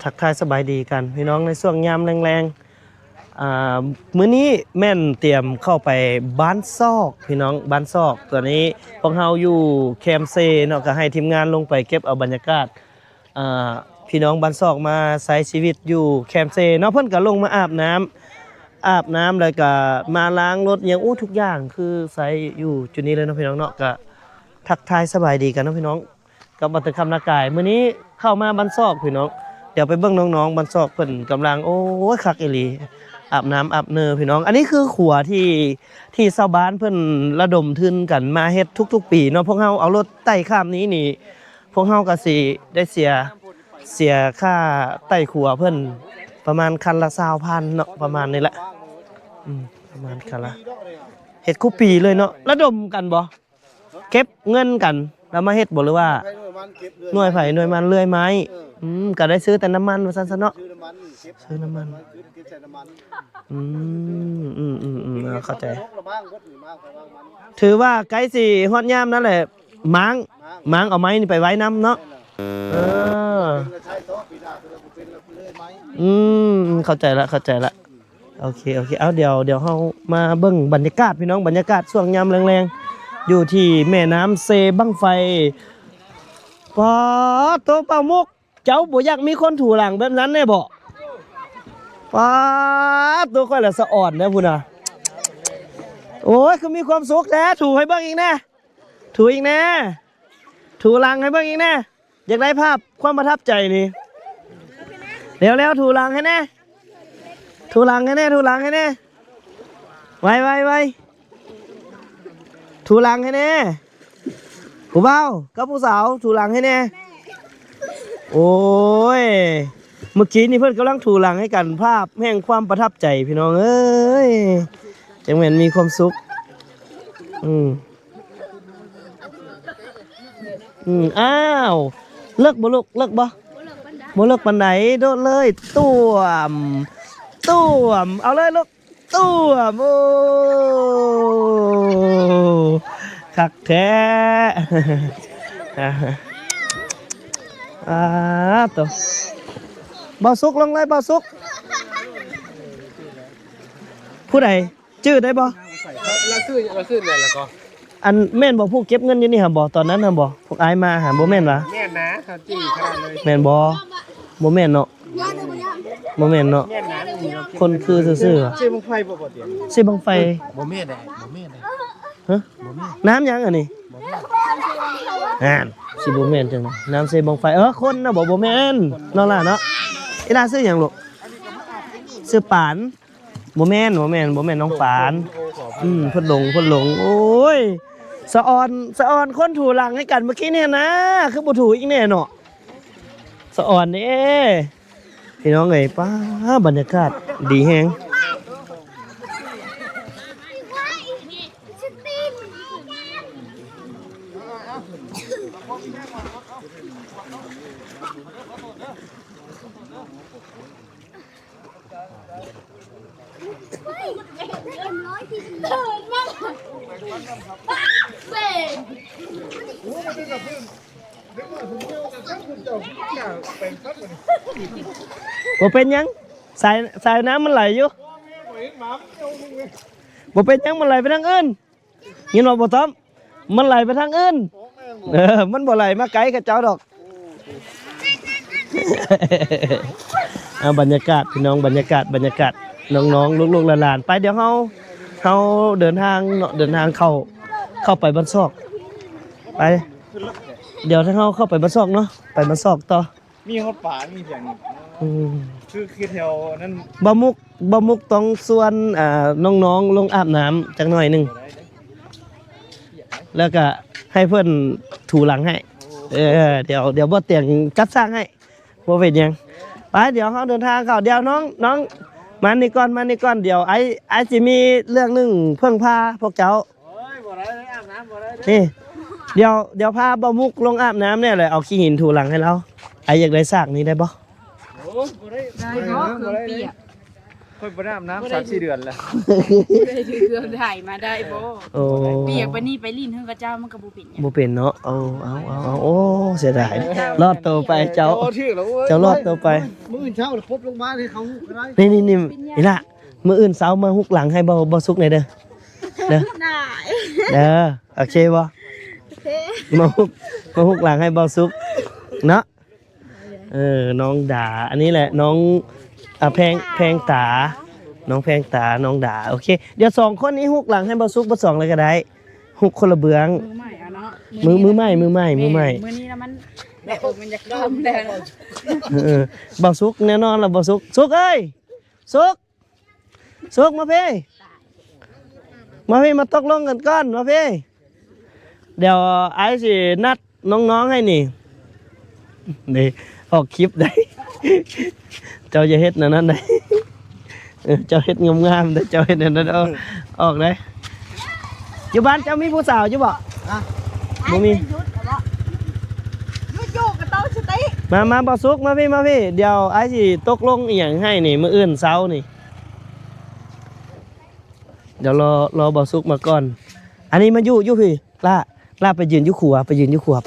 ทักทายสบายดีกันพี่น้องในช่วงยามแรงๆมื้อนี้แม่นเตรียมเข้าไปบ้านซอกพี่น้องบ้านซอกตอนนี้พวกเราอยู่แคมป์เซเนาะก็ให้ทีมงานลงไปเก็บเอาบรรยากาศพี่น้องบ้านซอกมาใช้ชีวิตอยู่แคมป์เซเนาะเพิ่นก็ลงมาอาบน้ำแล้วก็มาล้างรถอย่างทุกอย่างคือใช้อยู่จุดนี้เลยเนาะพี่น้องเนาะก็ทักทายสบายดีกันเนาะพี่น้องกับบันทึกคำนากายมื้อนี้เข้ามาบ้านซอกพี่น้องเดี๋ยวไปเบิ่งน้องๆบ้านซอกเพิ่นกำลังโอ้ยคักอีหลีอาบน้ำอาบเนอพี่น้องอันนี้คือขัวที่ชาวบ้านเพิ่นระดมทุนกันมาเฮ็ดทุกๆปีเนาะพวกเฮาเอารถไต่ข้ามนี้นี่พวกเฮาก็สิได้เสียค่าไต่ขัวเพิ่นประมาณคันละ20,000เนาะประมาณนี้แหละประมาณคันละเฮ็ดคู่ปีเลยเนาะระดมกันบ่เก็บเงินกันแล้วมาเฮ็ดบ่หรือว่าหน่วยไผหน่วยมันเลื่อยไม้ก็ได้ซื้อแต่น้ำมันว่าซั่นซะเนาะซื้อน้ำมันเข้าใจถือว่าไกลสิฮอดยามนั่นแหละม้างเอาไม้นี่ไปไว้น้ำเนาะเข้าใจละโอเคเอาเดี๋ยวเฮามาเบิ่งบรรยากาศพี่น้องบรรยากาศช่วงยามแรงๆอยู่ที่แม่น้ำเซบั้งไฟปอโตเป่ามุกเจ้าบ่อยากมีคนถูหลังแบบนั้นแน่บ่ปอตัวค่อยละสะอ่อนนะพุ่นน่ะโอ้ยคือมีความสุขแท้ถูให้เบิ่งอีกแน่ถูอีกแน่ถูหลังให้เบิ่งอีกแน่อยากได้ภาพความประทับใจนี่แล้วถูหลังให้แน่ถูหลังให้แน่ไวถูหลังให้แน่ผู้เบากับผู้สาวถูหลังให้แน่โอ้ยเมื่อกี้นี่เพื่อนกำลังถูหลังให้กันภาพแห่งความประทับใจพี่น้องเอ้ยจังเหมือนมีความสุขอ้าวเลิกบ่ลูกเลิกบ่เลิกปันไหนโดดเลยต้วมเอาเลยลูกต้วมโอ้คักแท้ตัวบ่สุกลงเลยบ่สุกผู้ใดชื่อได้บ่เราซื้อเลยแล้วก็อันแม่นบ่ผู้เก็บเงินอยู่นี่หำบ่ตอนนั้นหำบ่พวกอายมาหาบ่แม่นวะแม่นนะเขาจี้ขนาดเลยแม่นบ่แม่นเนาะบ่แม่นเนาะคนคือซื่อๆซื้อบังไฟบ่บ่เตียงซื้อบังไฟบ่แม่นได้ฮะน้ำยังอันนี้สิบ่แม่นจังน้ำใส่บังไฟคนนะบ่แม่นเนาะล่ะเนาะอีหลาซื้อหยังลูกซื้อปานบ่แม่นน้องปานเพิ่นหลงโอ้ยสะออนคนถูหลังให้กันเมื่อกี้เนี่ยนะคือบ่ถูอีกแน่เนาะสะออนนี่พี่น้องเอ้ยป้าบรรยากาศดีแฮงบ่เป็นยังสายน้ำมันไหลอยู่บ่เป็นยังมันไหลไปทางอื่นยินว่าบ่ต้อมมันไหลไปทางอื่นมันบ่ไหลมาไกลกับเจ้าดอกบรรยากาศพี่น้องบรรยากาศน้องๆลูกๆหลานๆไปเดี๋ยวเฮาเดินทางเข้าไปบ้านซอกไปเดี๋ยวถ้าเฮาเข้าไปบ้านซอกเนาะไปบ้านซอกต่อมีฮอดป่ามีเสียงคือแถวนั้นบ่มุกต้องส่วนน้องๆลงอาบน้ำจักหน่อยนึงแล้วก็ให้เพิ่นถูหลังให้เดี๋ยวบ่เตียงจัดสร้างให้บ่เป็นหยังไปเดี๋ยวเฮาเดินทางเข้าเดี๋ยวน้องมานี่ก่อนเดี๋ยวไอ้สิมีเรื่องนึงเพิ่งพาพวกเจ้าบ่ได้อาบน้ำบ่ได้นี่เดี๋ยวพาบ่มุกลงอาบน้ำเนี่ยแหละเอาขี้หินถูหลังให้เราไอ้อยากได้ซากนี้ได้บ่โอ้บ่ได้เนาะคือเปียก ค่อยบ่ได้อาบน้ำ3-4 เดือนแล้ว ได้ถือเครื่องถ่ายมาได้บ่ โอ้ เปียกปานนี้ไปลิ้นเฮือกระเจ้ามันก็บ่เป็นหยัง บ่เป็นเนาะเอาโอ้เสียดายรอดตัวไปเจ้า โอ้ชื่อแล้วเว้ย เจ้ารอดตัวไป มื้ออื่นเช้าพบลงมาให้เขาก็ได้ นี่นี่ล่ะมื้ออื่นเช้ามาฮุกหลังให้บ่สุกหน่อยเด้อเด้อ ได้ เด้อโอเคบ่มาฮุกหลังให้บ่สุกเนาะน้องดาอันนี้แหละน้องแพงตาน้องแพงตาน้องดาโอเคเดี๋ยว2คนนี้ฮุกหลังให้บ่สุกบ่2เลยก็ได้ฮุกคนละเบือง มือใหม่อ่ะเนาะ มือใหม่ มื้อนี้แล้วมันแบบมันจะค่ำแล้ว บ่สุกแน่นอนล่ะบ่สุกสุกเอ้ยสุกมาพี่มาตกลงกันก่อนมาพี่เดี๋ยวไอ้สินัดน้องๆให้นี่ออกคลิปได้ เจ้าจะเฮ็ดนั่นนั่นได้เจ้าเฮ็ดงามๆได้เจ้าเฮ็ดนั่นนั่นออกได้อยู่บ้านเจ้ามีผู้สาวอยู่บ่บ่มี อยู่กับเต้าสติ มาบ่สุกมาพี่เดี๋ยวไอ้สิตกลงอีหยังให้นี่มื้ออื่นเช้านี่เดี๋ยวรอบ่สุกมาก่อนอันนี้มาอยู่พี่ล่าไปยืนอยู่ขัวไปยืนอยู่ขัว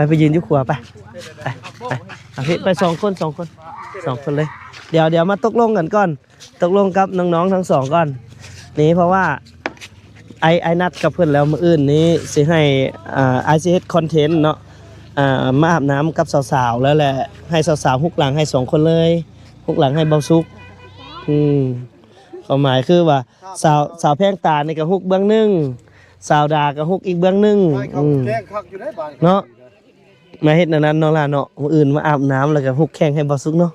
ไปยืนอยู่ขัวไปเอาพี่ไป2 คนเลยเดี๋ยวมาตกลงกันก่อนตกลงกับน้องๆทั้งสองก่อนนี่เพราะว่าไอนัดกับเพื่อนแล้วมื้ออื่นนี้สิให้ไอสิเฮ็ดคอนเทนต์เนาะมาอาบน้ำกับสาวๆแล้วแหละให้สาวๆฮุกหลังให้2 คนเลยฮุกหลังให้เบาซุกความหมายคือว่าสาวแพงตานี่ก็ฮุกเบื้องหนึงสาวดาก็ฮุกอีกเบื้องหนึง ให้เขาแกล้งคักอยู่ได้บ้าน เนาะมาเฮ็ดอันนั้นเนาะล่ะเนาะมื้ออื่นมาอาบน้ำแล้วก็ฮุกแข่งให้เบาซุกเนาะ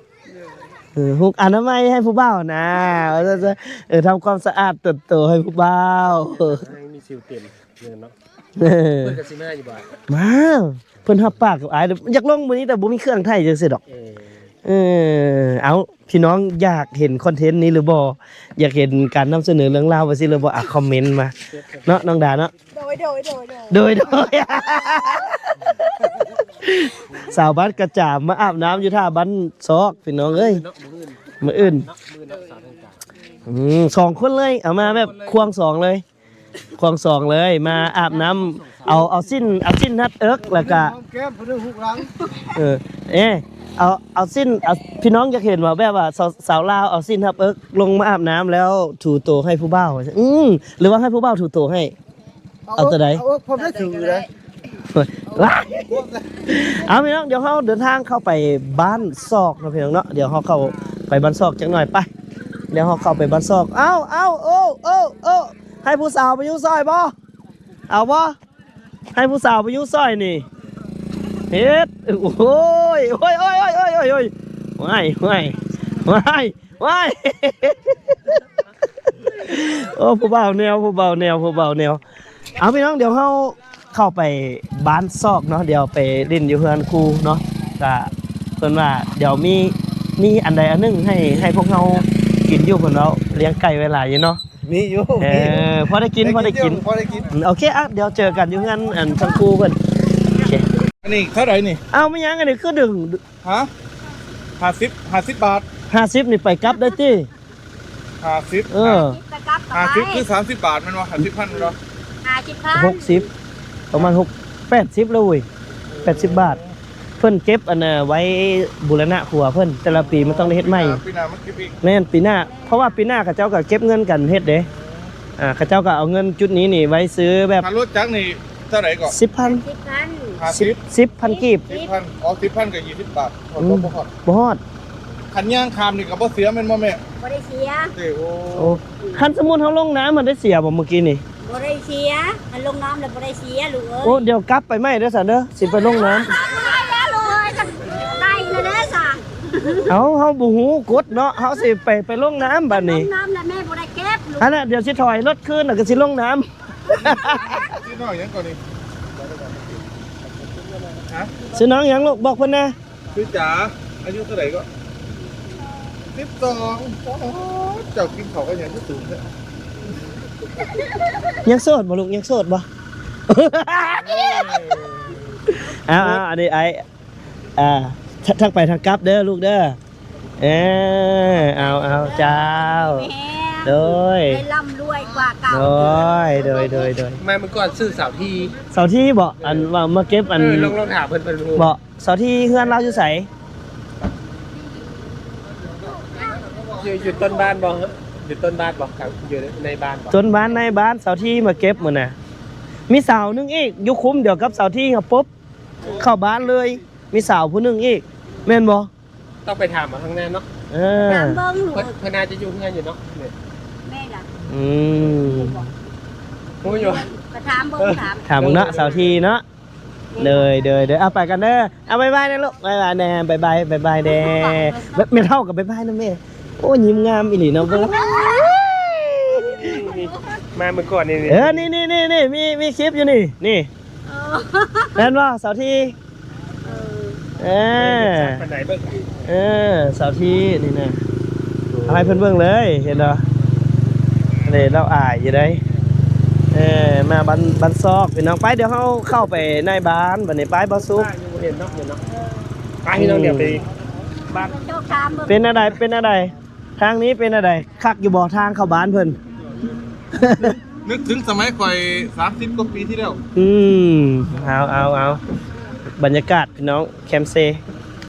ฮุกอนามัยให้ผู้บ่าวนะทำความสะอาดเติบโตให้ผู้บ่าว มีซิลเต็มเงินเนาะ เออ เพิ่นก็สิมาอยู่บ้าน มาเพิ่นรับปากกับอ้ายอยากลงมื้อนี้แต่บ่มีเครื่องไทยจังซี่ดอกเอาพี่น้องอยากเห็นคอนเทนต์นี้หรือบ่อยากเห็นการนำเสนอเรื่องราวว่าสิหรือบ่คอมเมนต์มาเนาะน้องดาเนาะโดย สาวบ้านกระจามมาอาบน้ำอยู่ท่าบ้านซอกพี่น้องเอ้ยมื้ออื่น2 คนเลยเอามาแบบควง2เลยมาอาบน้ำเอาสิ้นนัดเอิกแล้วก็ แก้มเพิ่นฮุกหลัง เอาสิ้นพี่น้องอยากเห็นว่าแบบว่าสาวลาวเอาสิ้นครับลงมาอาบน้ำแล้วถูโตให้ผู้บ่าวหรือว่าให้ผู้บ่าวถูโตให้เอาตัวใด ผมได้ถือเลย เอาพี่น้องเดี๋ยวเขาเดินทางเข้าไปบ้านซอกนะพี่น้องเนาะเดี๋ยวเขาเข้าไปบ้านซอกจังหน่อยไปเดี๋ยวเขาเข้าไปบ้านซอกให้ผู้สาวไปยุ่งซอยบ่เอาบ่ให้ผู้สาวไปยุ่งซอยนี่เฮ็ดโอ้ยว้ายโอ้ผู้บ่าวแนวเอาพี่น้องเดี๋ยวเข้าไปบ้านซอกเนาะเดี๋ยวไปเล่นอยู่เฮือนครูเนาะก็เพิ่นว่าเดี๋ยวมีอันใดอันหนึงให้พวกเรากินอยู่เพิ่นเราเลี้ยงไก่ไว้หลายอยู่เนาะ มีอยู่ พอได้กิน พอได้กิน โอเคอ่ะเดี๋ยวเจอกันอยู่เฮือนอันทั้งครูเพิ่นโอเค อันนี้เท่าไหร่นี่ เอาไม่ยังอันนี้คือดึง ฮะ50บาท 50นี่ไปกลับได้ติ 50 เออ จะกลับต่อไป 50คือ30บาทแม่นบ่50พันเนาะ 60ประมาณ80แล้วเว้ย80 บาท เพิ่นเก็บอันน่ะไว้บูรณะครัวเพิ่นแต่ละปีมันต้องได้เฮ็ดใหม่ ปีหน้ามันเก็บอีก แม่นปีหน้าเพราะว่าปีหน้าเขาเจ้าก็เก็บเงินกันเฮ็ดเด้เขาเจ้าก็เอาเงินจุดนี้นี่ไว้ซื้อแบบ ถ้ารถจักรนี่เท่าไหร่ก่อน 10,000 10,000กีบ 10,000อ๋อ10,000กับ20บาทพอ บ่ฮอด คันย่างคามนี่ก็บ่เสียแม่นบ่แม่ บ่ได้เสีย โอ้ โอ้คันสมมุติเฮาลงน้ำมันได้เสียบ่เมื่อกี้นี่ บ่ได้เสียมันลงน้ำแล้วบ่ได้เสียลูกเอ้ย โอ้เดี๋ยวกลับไปไหมเด้อสันเด้อสิไปลงน้ำ ได้แล้วเลยกันไก่แล้วเด้อจ้ะ เฮาบ่ฮู้กฎเนาะเฮาสิไปลงน้ำบัด ล นี้ งน้ำแล้วแม่บ่ได้เก็บลูก อันน่ะเดี๋ยวสิถอยรถคืนแล้วก็สิลงน้ำ ที่น้อยยังก่อนนี่ฮะ ซื้อน้องหยังลูกบอกเพิ่นนะ คือจ๋าอายุเท่าไหร่ก็12เจ้ากินข้าวกันอย่างที่สูงแท้ ยังโสดบ่ลูกยังโสดบ่ เอาอันนี้ไอ้ทักไปทางกลับเด้อลูกเด้อ เออเอาเจ้า โดย ได้ร่ำรวยกว่าเก่า โดย มาเมื่อก่อนซื้อสาวที่ เสาที่บ่อันว่ามาเก็บอัน ลองถามเพิ่นรู้ บ่เสาที่เฮือนเราอยู่ไส อยู่ต้นบ้านบ่อยู่ต้นบ้านบ่ครับอยู่ในบ้านบ่ จนบ้านในบ้านเสาที่มาเก็บมื้อน่ะมีสาวหนึงอีกอยู่คุ้มเดียวกับเสาที่ครับปุ๊บเข้าบ้านเลย มีสาวผู้หนึงอีกแม่นบ่ ต้องไปถามมาข้างหน้าเนาะ เออ ถามเบิ้งหนู เพิ่นน่าจะอยู่เฮือนอยู่เนาะเนี่ย แม่ล่ะ อืม ฮู้อยู่ ก็ถามเบิ้งถาม ถามมึงเนาะเสาที่เนาะเลยเอาไปกันเด้อเอาบ๊ายบายนะลูกบ๊ายบายแน่บ๊ายบายแน่ไม่เท่ากับบ๊ายบายนะแม่โอ้ยิ้มงามอีหลีเนาะเบิ่ง มาเมื่อก่อนนี่ เออนี่มีคลิปอยู่นี่แม่นบ่เสาที่เออ ปานไหนเบิ่ง เสาที่นี่นะเอาให้เพิ่นเบิ่งเลยเห็นเนาะเลยเราอายอยู่ได้มาบันซอกพี่น้องไปเดี๋ยวเฮาเข้าไปในบ้านบัดนี้ไปบ่ซุก เห็นเนาะไปพี่น้องเดี๋ยวไปบ้าน เจ้าถามเบิ้ง เป็นอะไรทางนี้เป็นอะไรคักอยู่บ่ทางเข้าบ้านเพิ่น นึกถึงสมัยก่อย30 กว่าปีที่แล้ว เอาบรรยากาศพี่น้องแคมเซ